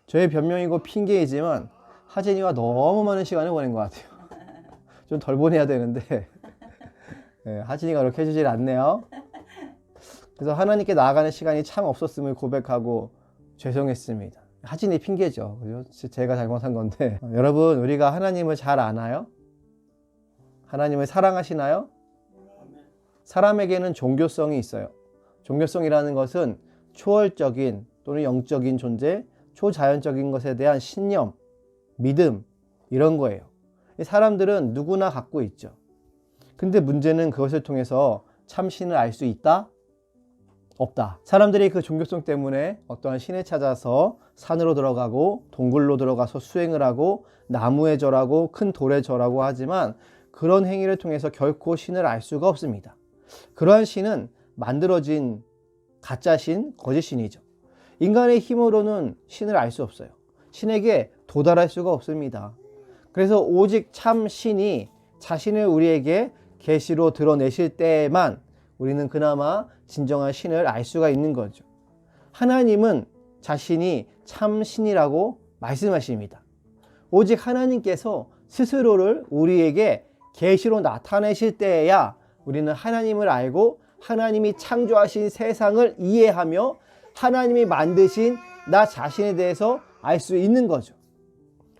저의 변명이고 핑계이지만 하진이가 너무 많은 시간을 보낸 것 같아요. 좀 덜 보내야 되는데 네, 하진이가 그렇게 해주질 않네요. 그래서 하나님께 나아가는 시간이 참 없었음을 고백하고 죄송했습니다. 하진이 핑계죠. 그죠? 제가 잘못한 건데 여러분, 우리가 하나님을 잘 아나요? 하나님을 사랑하시나요? 사람에게는 종교성이 있어요. 종교성이라는 것은 초월적인 또는 영적인 존재, 초자연적인 것에 대한 신념, 믿음, 이런 거예요. 사람들은 누구나 갖고 있죠. 근데 문제는 그것을 통해서 참 신을 알 수 있다? 없다. 사람들이 그 종교성 때문에 어떠한 신을 찾아서 산으로 들어가고 동굴로 들어가서 수행을 하고 나무에 절하고 큰 돌에 절하고 하지만 그런 행위를 통해서 결코 신을 알 수가 없습니다. 그러한 신은 만들어진 가짜 신, 거짓 신이죠. 인간의 힘으로는 신을 알 수 없어요. 신에게 도달할 수가 없습니다. 그래서 오직 참 신이 자신을 우리에게 계시로 드러내실 때에만 우리는 그나마 진정한 신을 알 수가 있는 거죠. 하나님은 자신이 참 신이라고 말씀하십니다. 오직 하나님께서 스스로를 우리에게 계시로 나타내실 때에야 우리는 하나님을 알고 하나님이 창조하신 세상을 이해하며 하나님이 만드신 나 자신에 대해서 알 수 있는 거죠.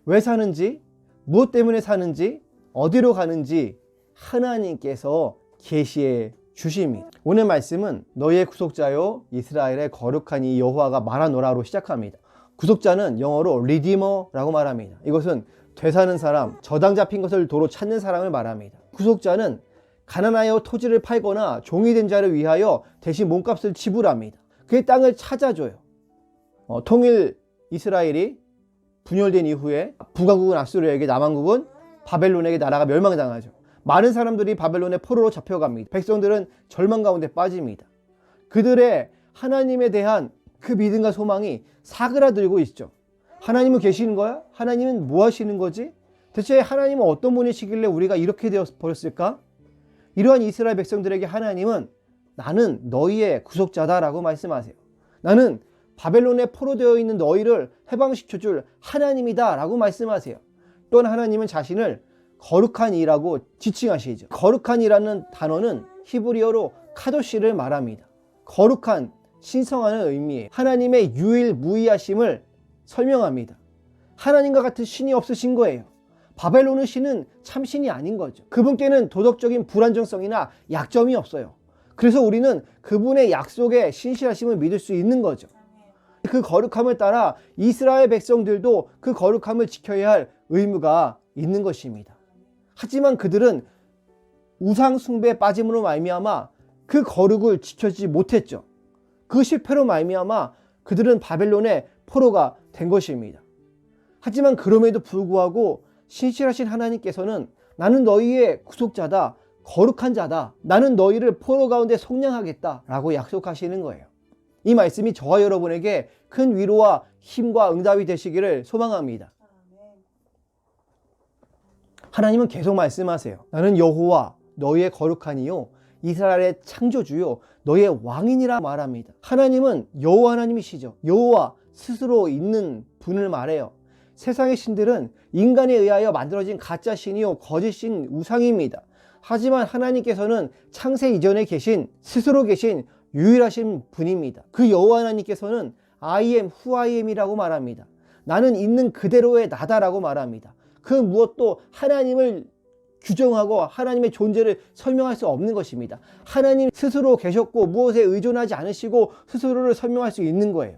왜 사는지, 무엇 때문에 사는지, 어디로 가는지 하나님께서 계시해 주십니다. 오늘 말씀은 너희의 구속자요 이스라엘의 거룩한 이 여호와가 말하노라로 시작합니다. 구속자는 영어로 리디머라고 말합니다. 이것은 되사는 사람, 저당 잡힌 것을 도로 찾는 사람을 말합니다. 구속자는 가난하여 토지를 팔거나 종이 된 자를 위하여 대신 몸값을 지불합니다. 그의 땅을 찾아줘요. 통일 이스라엘이 분열된 이후에 북왕국은 아수르에게, 남왕국은 바벨론에게 나라가 멸망당하죠. 많은 사람들이 바벨론의 포로로 잡혀갑니다. 백성들은 절망 가운데 빠집니다. 그들의 하나님에 대한 그 믿음과 소망이 사그라들고 있죠. 하나님은 계시는 거야? 하나님은 뭐 하시는 거지? 대체 하나님은 어떤 분이시길래 우리가 이렇게 되어 버렸을까? 이러한 이스라엘 백성들에게 하나님은 나는 너희의 구속자다라고 말씀하세요. 나는 바벨론에 포로되어 있는 너희를 해방시켜줄 하나님이다 라고 말씀하세요. 또한 하나님은 자신을 거룩한 이라고 지칭하시죠. 거룩한 이라는 단어는 히브리어로 카도시를 말합니다. 거룩한, 신성하는 의미에 하나님의 유일무이하심을 설명합니다. 하나님과 같은 신이 없으신 거예요. 바벨론의 신은 참신이 아닌 거죠. 그분께는 도덕적인 불안정성이나 약점이 없어요. 그래서 우리는 그분의 약속에 신실하심을 믿을 수 있는 거죠. 그 거룩함을 따라 이스라엘 백성들도 그 거룩함을 지켜야 할 의무가 있는 것입니다. 하지만 그들은 우상 숭배에 빠짐으로 말미암아 그 거룩을 지켜지지 못했죠. 그 실패로 말미암아 그들은 바벨론의 포로가 된 것입니다. 하지만 그럼에도 불구하고 신실하신 하나님께서는 나는 너희의 구속자다, 거룩한 자다, 나는 너희를 포로 가운데 속량하겠다 라고 약속하시는 거예요. 이 말씀이 저와 여러분에게 큰 위로와 힘과 응답이 되시기를 소망합니다. 하나님은 계속 말씀하세요. 나는 여호와 너희의 거룩한 이요 이스라엘의 창조주요 너희의 왕이니라 말합니다. 하나님은 여호와 하나님이시죠. 여호와 스스로 있는 분을 말해요. 세상의 신들은 인간에 의하여 만들어진 가짜 신이요 거짓 신, 우상입니다. 하지만 하나님께서는 창세 이전에 계신, 스스로 계신 유일하신 분입니다. 그 여호와 하나님께서는 I am who I am이라고 말합니다. 나는 있는 그대로의 나다라고 말합니다. 그 무엇도 하나님을 규정하고 하나님의 존재를 설명할 수 없는 것입니다. 하나님 스스로 계셨고 무엇에 의존하지 않으시고 스스로를 설명할 수 있는 거예요.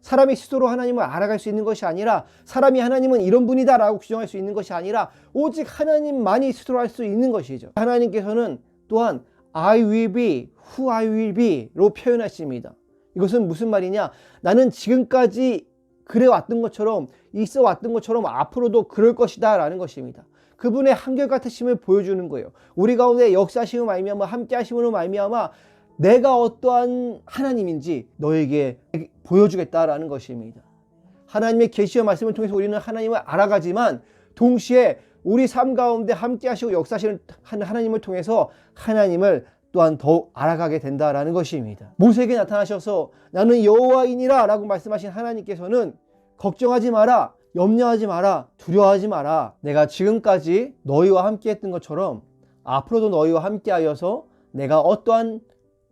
사람이 스스로 하나님을 알아갈 수 있는 것이 아니라, 사람이 하나님은 이런 분이다 라고 규정할 수 있는 것이 아니라 오직 하나님만이 스스로 할 수 있는 것이죠. 하나님께서는 또한 I will be who I will be 로 표현하십니다. 이것은 무슨 말이냐? 나는 지금까지 그래왔던 것처럼, 있어 왔던 것처럼 앞으로도 그럴 것이다 라는 것입니다. 그분의 한결같으심을 보여주는 거예요. 우리 가운데 역사하심으로 말미암아, 함께 하심으로 말미암아 내가 어떠한 하나님인지 너에게 보여주겠다라는 것입니다. 하나님의 계시와 말씀을 통해서 우리는 하나님을 알아가지만 동시에 우리 삶 가운데 함께 하시고 역사하시는 하나님을 통해서 하나님을 또한 더욱 알아가게 된다라는 것입니다. 모세에게 나타나셔서 나는 여호와이니라 라고 말씀하신 하나님께서는 걱정하지 마라, 염려하지 마라, 두려워하지 마라. 내가 지금까지 너희와 함께 했던 것처럼 앞으로도 너희와 함께 하여서 내가 어떠한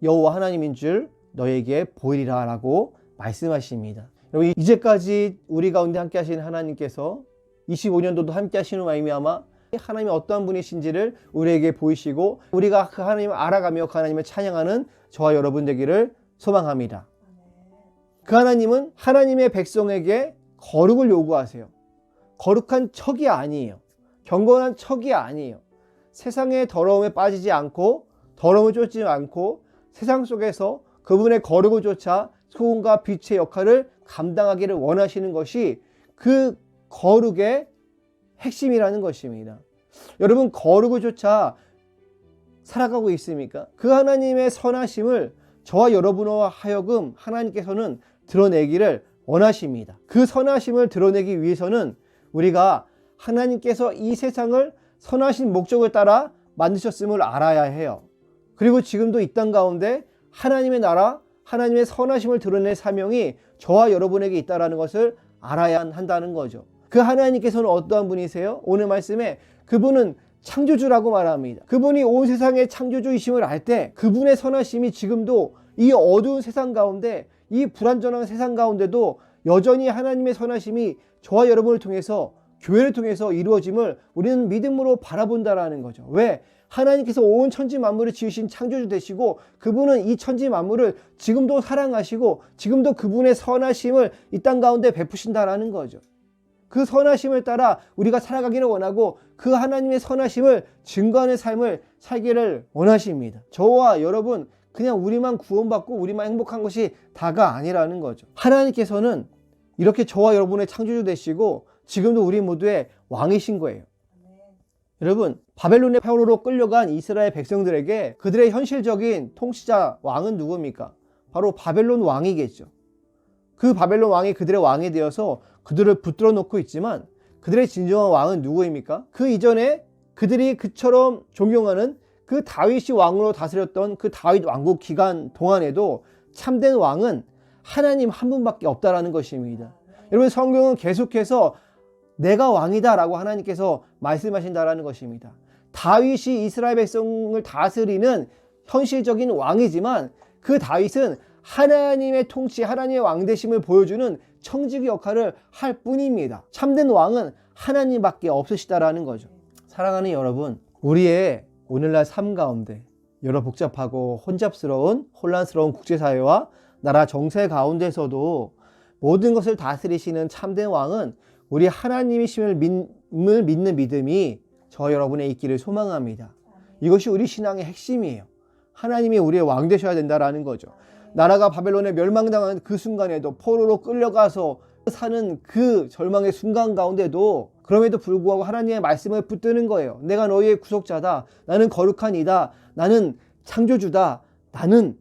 여호와 하나님인 줄 너희에게 보이리라 라고 말씀하십니다. 여러분, 이제까지 우리 가운데 함께 하신 하나님께서 25년도도 함께 하시는 말미암아 하나님이 어떠한 분이신지를 우리에게 보이시고 우리가 그 하나님을 알아가며 그 하나님을 찬양하는 저와 여러분 되기를 소망합니다. 그 하나님은 하나님의 백성에게 거룩을 요구하세요. 거룩한 척이 아니에요. 경건한 척이 아니에요. 세상의 더러움에 빠지지 않고 더러움을 쫓지 않고 세상 속에서 그분의 거룩을 쫓아 소금과 빛의 역할을 감당하기를 원하시는 것이 그 거룩의 핵심이라는 것입니다. 여러분, 거룩을 쫓아 살아가고 있습니까? 그 하나님의 선하심을 저와 여러분과 하여금 하나님께서는 드러내기를 원하십니다. 그 선하심을 드러내기 위해서는 우리가 하나님께서 이 세상을 선하신 목적을 따라 만드셨음을 알아야 해요. 그리고 지금도 이 땅 가운데 하나님의 나라, 하나님의 선하심을 드러낼 사명이 저와 여러분에게 있다는 것을 알아야 한다는 거죠. 그 하나님께서는 어떠한 분이세요? 오늘 말씀에 그분은 창조주라고 말합니다. 그분이 온 세상의 창조주이심을 알 때 그분의 선하심이 지금도 이 어두운 세상 가운데, 이 불완전한 세상 가운데도 여전히 하나님의 선하심이 저와 여러분을 통해서, 교회를 통해서 이루어짐을 우리는 믿음으로 바라본다라는 거죠. 왜? 하나님께서 온 천지 만물을 지으신 창조주 되시고 그분은 이 천지 만물을 지금도 사랑하시고 지금도 그분의 선하심을 이 땅 가운데 베푸신다라는 거죠. 그 선하심을 따라 우리가 살아가기를 원하고 그 하나님의 선하심을 증거하는 삶을 살기를 원하십니다. 저와 여러분, 그냥 우리만 구원받고 우리만 행복한 것이 다가 아니라는 거죠. 하나님께서는 이렇게 저와 여러분의 창조주 되시고 지금도 우리 모두의 왕이신 거예요. 여러분, 바벨론의 포로로 끌려간 이스라엘 백성들에게 그들의 현실적인 통치자 왕은 누굽니까? 바로 바벨론 왕이겠죠. 그 바벨론 왕이 그들의 왕이 되어서 그들을 붙들어 놓고 있지만 그들의 진정한 왕은 누구입니까? 그 이전에 그들이 그처럼 존경하는 그 다윗이 왕으로 다스렸던 그 다윗 왕국 기간 동안에도 참된 왕은 하나님 한 분밖에 없다라는 것입니다. 여러분, 성경은 계속해서 내가 왕이다 라고 하나님께서 말씀하신다라는 것입니다. 다윗이 이스라엘 백성을 다스리는 현실적인 왕이지만 그 다윗은 하나님의 통치, 하나님의 왕되심을 보여주는 청지기 역할을 할 뿐입니다. 참된 왕은 하나님밖에 없으시다라는 거죠. 사랑하는 여러분, 우리의 오늘날 삶 가운데 여러 복잡하고 혼란스러운 국제사회와 나라 정세 가운데서도 모든 것을 다스리시는 참된 왕은 우리 하나님이심을 믿는 믿음이 저 여러분의 있기를 소망합니다. 이것이 우리 신앙의 핵심이에요. 하나님이 우리의 왕 되셔야 된다라는 거죠. 나라가 바벨론에 멸망당한 그 순간에도 포로로 끌려가서 사는 그 절망의 순간 가운데도 그럼에도 불구하고 하나님의 말씀을 붙드는 거예요. 내가 너희의 구속자다. 나는 거룩한 이다. 나는 창조주다. 나는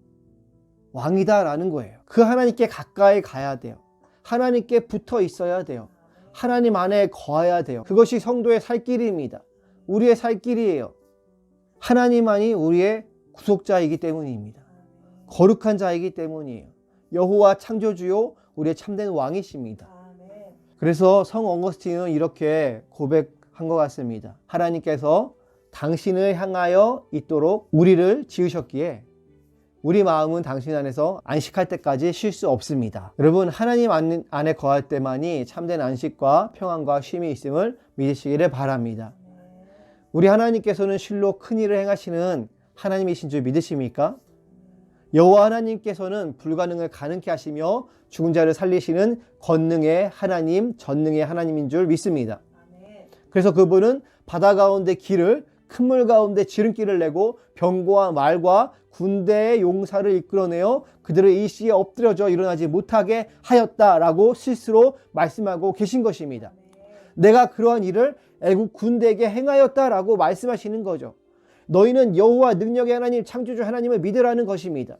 왕이다 라는 거예요. 그 하나님께 가까이 가야 돼요. 하나님께 붙어 있어야 돼요. 하나님 안에 거해야 돼요. 그것이 성도의 살 길입니다. 우리의 살 길이에요. 하나님만이 우리의 구속자이기 때문입니다. 거룩한 자이기 때문이에요. 여호와 창조주요 우리의 참된 왕이십니다. 그래서 성 어거스틴은 이렇게 고백한 것 같습니다. 하나님께서 당신을 향하여 있도록 우리를 지으셨기에 우리 마음은 당신 안에서 안식할 때까지 쉴 수 없습니다. 여러분, 하나님 안에 거할 때만이 참된 안식과 평안과 쉼이 있음을 믿으시기를 바랍니다. 우리 하나님께서는 실로 큰 일을 행하시는 하나님이신 줄 믿으십니까? 여호와 하나님께서는 불가능을 가능케 하시며 죽은 자를 살리시는 권능의 하나님, 전능의 하나님인 줄 믿습니다. 그래서 그분은 바다 가운데 길을, 큰 물 가운데 지름길을 내고 병과 말과 군대의 용사를 이끌어내어 그들을 일시에 엎드려져 일어나지 못하게 하였다라고 스스로 말씀하고 계신 것입니다. 내가 그러한 일을 애국 군대에게 행하였다라고 말씀하시는 거죠. 너희는 여호와 능력의 하나님, 창조주 하나님을 믿으라는 것입니다.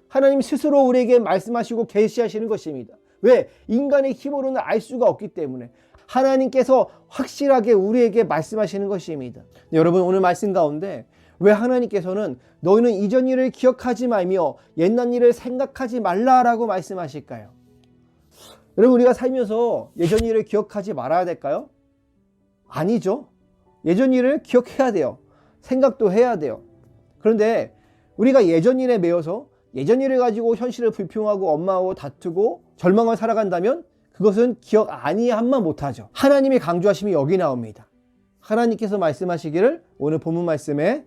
하나님 스스로 우리에게 말씀하시고 계시하시는 것입니다. 왜? 인간의 힘으로는 알 수가 없기 때문에 하나님께서 확실하게 우리에게 말씀하시는 것입니다. 여러분, 오늘 말씀 가운데 왜 하나님께서는 너희는 이전 일을 기억하지 말며 옛날 일을 생각하지 말라라고 말씀하실까요? 여러분, 우리가 살면서 예전 일을 기억하지 말아야 될까요? 아니죠. 예전 일을 기억해야 돼요. 생각도 해야 돼요. 그런데 우리가 예전 일에 매여서 예전 일을 가지고 현실을 불평하고 엄마하고 다투고 절망을 살아간다면 그것은 기억 아니함만 못하죠. 하나님의 강조하심이 여기 나옵니다. 하나님께서 말씀하시기를 오늘 본문 말씀에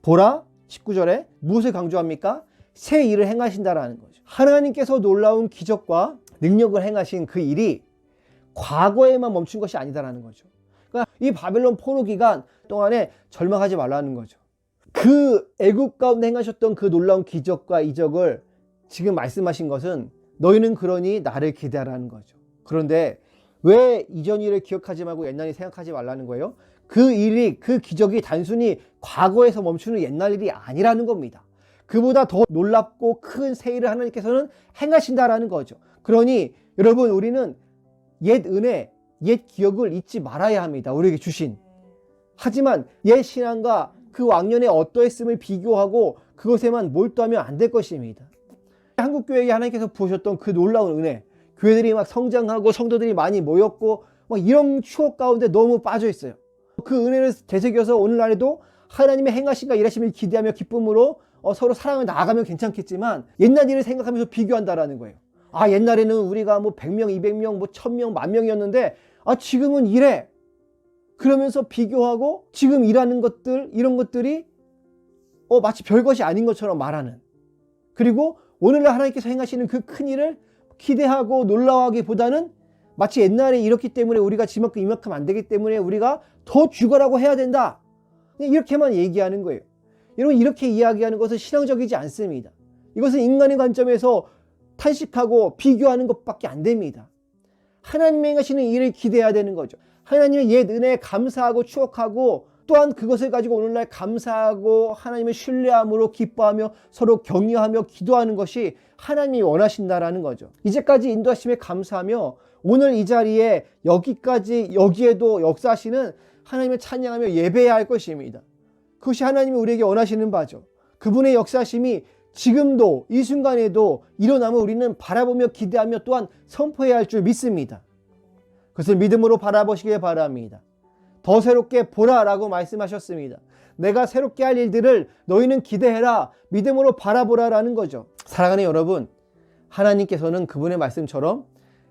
보라 19절에 무엇을 강조합니까? 새 일을 행하신다라는 거죠. 하나님께서 놀라운 기적과 능력을 행하신 그 일이 과거에만 멈춘 것이 아니다라는 거죠. 그러니까 이 바벨론 포로 기간 동안에 절망하지 말라는 거죠. 그 애굽 가운데 행하셨던 그 놀라운 기적과 이적을 지금 말씀하신 것은 너희는 그러니 나를 기대하라는 거죠. 그런데 왜 이전 일을 기억하지 말고 옛날 일 생각하지 말라는 거예요? 그 일이, 그 기적이 단순히 과거에서 멈추는 옛날 일이 아니라는 겁니다. 그보다 더 놀랍고 큰 새 일을 하나님께서는 행하신다라는 거죠. 그러니 여러분, 우리는 옛 은혜, 옛 기억을 잊지 말아야 합니다. 우리에게 주신. 하지만 옛 신앙과 그 왕년의 어떠했음을 비교하고 그것에만 몰두하면 안 될 것입니다. 한국교회에 하나님께서 부으셨던 그 놀라운 은혜, 교회들이 막 성장하고 성도들이 많이 모였고 막 이런 추억 가운데 너무 빠져 있어요. 그 은혜를 되새겨서 오늘날에도 하나님의 행하심과 일하심을 기대하며 기쁨으로 서로 사랑을 나아가면 괜찮겠지만 옛날 일을 생각하면서 비교한다라는 거예요. 아, 옛날에는 우리가 뭐 100명, 200명, 뭐 1000명, 10,000명이었는데 지금은 이래. 그러면서 비교하고 지금 일하는 것들, 이런 것들이 마치 별것이 아닌 것처럼 말하는. 그리고 오늘날 하나님께서 행하시는 그 큰 일을 기대하고 놀라워하기보다는 마치 옛날에 이렇기 때문에 우리가 지만큼 이만큼 안 되기 때문에 우리가 더 죽어라고 해야 된다. 이렇게만 얘기하는 거예요. 여러분, 이렇게 이야기하는 것은 신앙적이지 않습니다. 이것은 인간의 관점에서 탄식하고 비교하는 것밖에 안 됩니다. 하나님이 행하시는 일을 기대해야 되는 거죠. 하나님의 옛 은혜에 감사하고 추억하고 또한 그것을 가지고 오늘날 감사하고 하나님을 신뢰함으로 기뻐하며 서로 격려하며 기도하는 것이 하나님이 원하신다라는 거죠. 이제까지 인도하심에 감사하며 오늘 이 자리에 여기에도 역사하시는 하나님을 찬양하며 예배해야 할 것입니다. 그것이 하나님이 우리에게 원하시는 바죠. 그분의 역사하심이 지금도 이 순간에도 일어나면 우리는 바라보며 기대하며 또한 선포해야 할 줄 믿습니다. 그것을 믿음으로 바라보시길 바랍니다. 더 새롭게 보라라고 말씀하셨습니다. 내가 새롭게 할 일들을 너희는 기대해라, 믿음으로 바라보라라는 거죠. 사랑하는 여러분, 하나님께서는 그분의 말씀처럼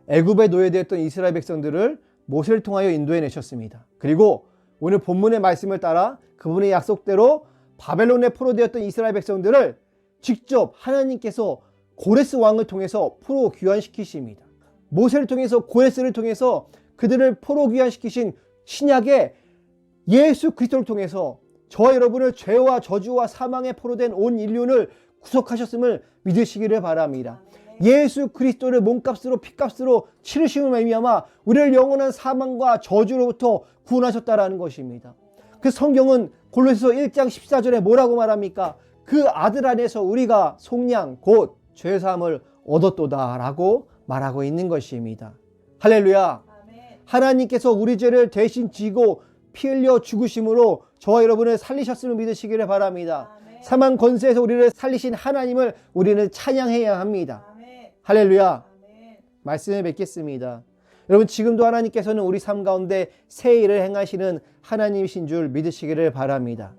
애굽에 노예되었던 이스라엘 백성들을 모세를 통하여 인도해 내셨습니다. 그리고 오늘 본문의 말씀을 따라 그분의 약속대로 바벨론에 포로되었던 이스라엘 백성들을 직접 하나님께서 고레스 왕을 통해서 포로 귀환시키십니다. 모세를 통해서, 고레스를 통해서 그들을 포로 귀환시키신 신약의 예수 그리스도를 통해서 저와 여러분을 죄와 저주와 사망에 포로된 온 인류를 구속하셨음을 믿으시기를 바랍니다. 예수 그리스도를 몸값으로 피값으로 치르심을 말미암아 우리를 영원한 사망과 저주로부터 구원하셨다라는 것입니다. 그 성경은 골로새서 1장 14절에 뭐라고 말합니까? 그 아들 안에서 우리가 속량 곧 죄사함을 얻었도다라고 말하고 있는 것입니다. 할렐루야. 하나님께서 우리 죄를 대신 지고 피 흘려 죽으심으로 저와 여러분을 살리셨음을 믿으시기를 바랍니다. 사망 권세에서 우리를 살리신 하나님을 우리는 찬양해야 합니다. 할렐루야. 말씀을 뵙겠습니다. 여러분, 지금도 하나님께서는 우리 삶 가운데 새 일을 행하시는 하나님이신 줄 믿으시기를 바랍니다.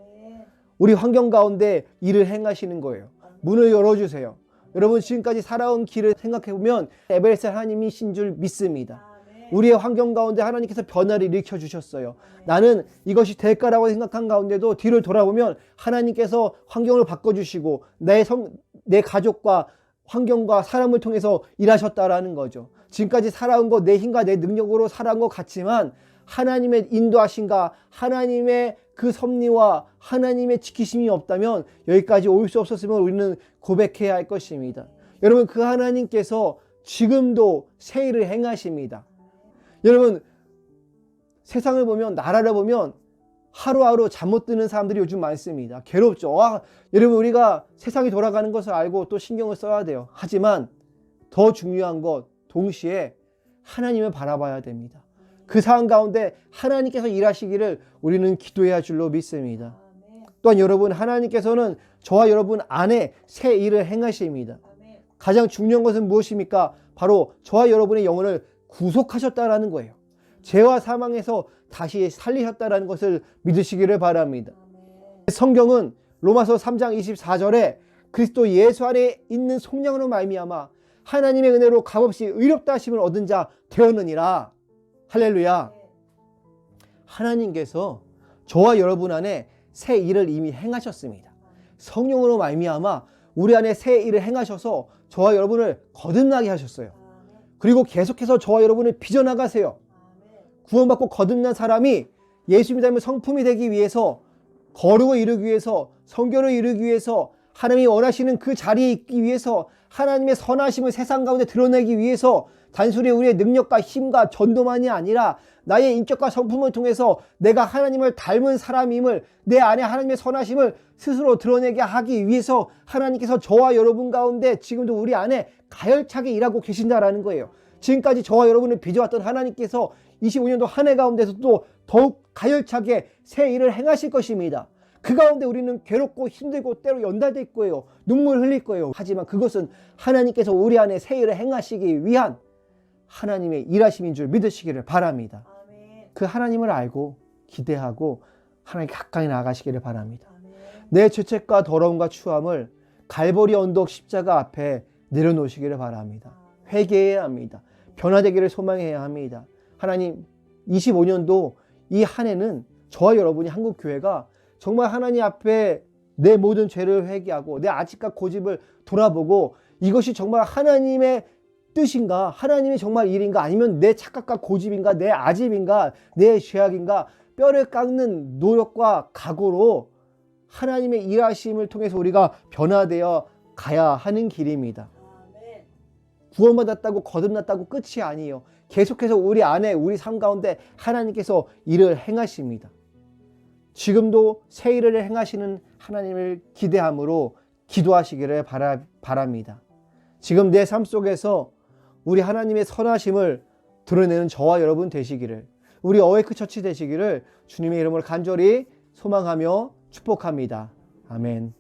우리 환경 가운데 일을 행하시는 거예요. 문을 열어주세요. 여러분, 지금까지 살아온 길을 생각해보면 에베레스트 하나님이신 줄 믿습니다. 우리의 환경 가운데 하나님께서 변화를 일으켜 주셨어요. 나는 이것이 될까라고 생각한 가운데도 뒤를 돌아보면 하나님께서 환경을 바꿔주시고 내 가족과 환경과 사람을 통해서 일하셨다라는 거죠. 지금까지 살아온 것, 내 힘과 내 능력으로 살아온 것 같지만 하나님의 인도하심과 하나님의 그 섭리와 하나님의 지키심이 없다면 여기까지 올 수 없었음을 우리는 고백해야 할 것입니다. 여러분, 그 하나님께서 지금도 새 일을 행하십니다. 여러분, 세상을 보면, 나라를 보면 하루하루 잠 못 드는 사람들이 요즘 많습니다. 괴롭죠. 여러분, 우리가 세상이 돌아가는 것을 알고 또 신경을 써야 돼요. 하지만 더 중요한 것, 동시에 하나님을 바라봐야 됩니다. 그 상황 가운데 하나님께서 일하시기를 우리는 기도해야 할 줄로 믿습니다. 또한 여러분, 하나님께서는 저와 여러분 안에 새 일을 행하십니다. 가장 중요한 것은 무엇입니까? 바로 저와 여러분의 영혼을 구속하셨다라는 거예요. 죄와 사망에서 다시 살리셨다라는 것을 믿으시기를 바랍니다. 성경은 로마서 3장 24절에 그리스도 예수 안에 있는 속량으로 말미암아 하나님의 은혜로 값없이 의롭다 하심을 얻은 자 되었느니라. 할렐루야. 하나님께서 저와 여러분 안에 새 일을 이미 행하셨습니다. 성령으로 말미암아 우리 안에 새 일을 행하셔서 저와 여러분을 거듭나게 하셨어요. 그리고 계속해서 저와 여러분을 빚어나가세요. 구원받고 거듭난 사람이 예수 믿음의 성품이 되기 위해서, 거룩을 이루기 위해서, 성결을 이루기 위해서, 하나님이 원하시는 그 자리에 있기 위해서, 하나님의 선하심을 세상 가운데 드러내기 위해서 단순히 우리의 능력과 힘과 전도만이 아니라 나의 인격과 성품을 통해서 내가 하나님을 닮은 사람임을, 내 안에 하나님의 선하심을 스스로 드러내게 하기 위해서 하나님께서 저와 여러분 가운데 지금도 우리 안에 가열차게 일하고 계신다라는 거예요. 지금까지 저와 여러분을 빚어왔던 하나님께서 25년도 한 해 가운데서도 더욱 가열차게 새 일을 행하실 것입니다. 그 가운데 우리는 괴롭고 힘들고 때로 연달될 거예요. 눈물 흘릴 거예요. 하지만 그것은 하나님께서 우리 안에 새 일을 행하시기 위한 하나님의 일하심인 줄 믿으시기를 바랍니다. 아멘. 그 하나님을 알고 기대하고 하나님 가까이 나아가시기를 바랍니다. 아멘. 내 죄책과 더러움과 추함을 갈보리 언덕 십자가 앞에 내려놓으시기를 바랍니다. 회개해야 합니다. 변화되기를 소망해야 합니다. 하나님, 25년도 이 한 해는 저와 여러분이 한국교회가 정말 하나님 앞에 내 모든 죄를 회개하고 내 아집과 고집을 돌아보고 이것이 정말 하나님의 뜻인가, 하나님의 정말 일인가, 아니면 내 착각과 고집인가, 내 아집인가, 내 죄악인가, 뼈를 깎는 노력과 각오로 하나님의 일하심을 통해서 우리가 변화되어 가야 하는 길입니다. 구원받았다고 거듭났다고 끝이 아니에요. 계속해서 우리 안에, 우리 삶 가운데 하나님께서 일을 행하십니다. 지금도 새 일을 행하시는 하나님을 기대함으로 기도하시기를 바랍니다. 지금 내 삶 속에서 우리 하나님의 선하심을 드러내는 저와 여러분 되시기를, 우리 어웨이크 처치 되시기를 주님의 이름으로 간절히 소망하며 축복합니다. 아멘.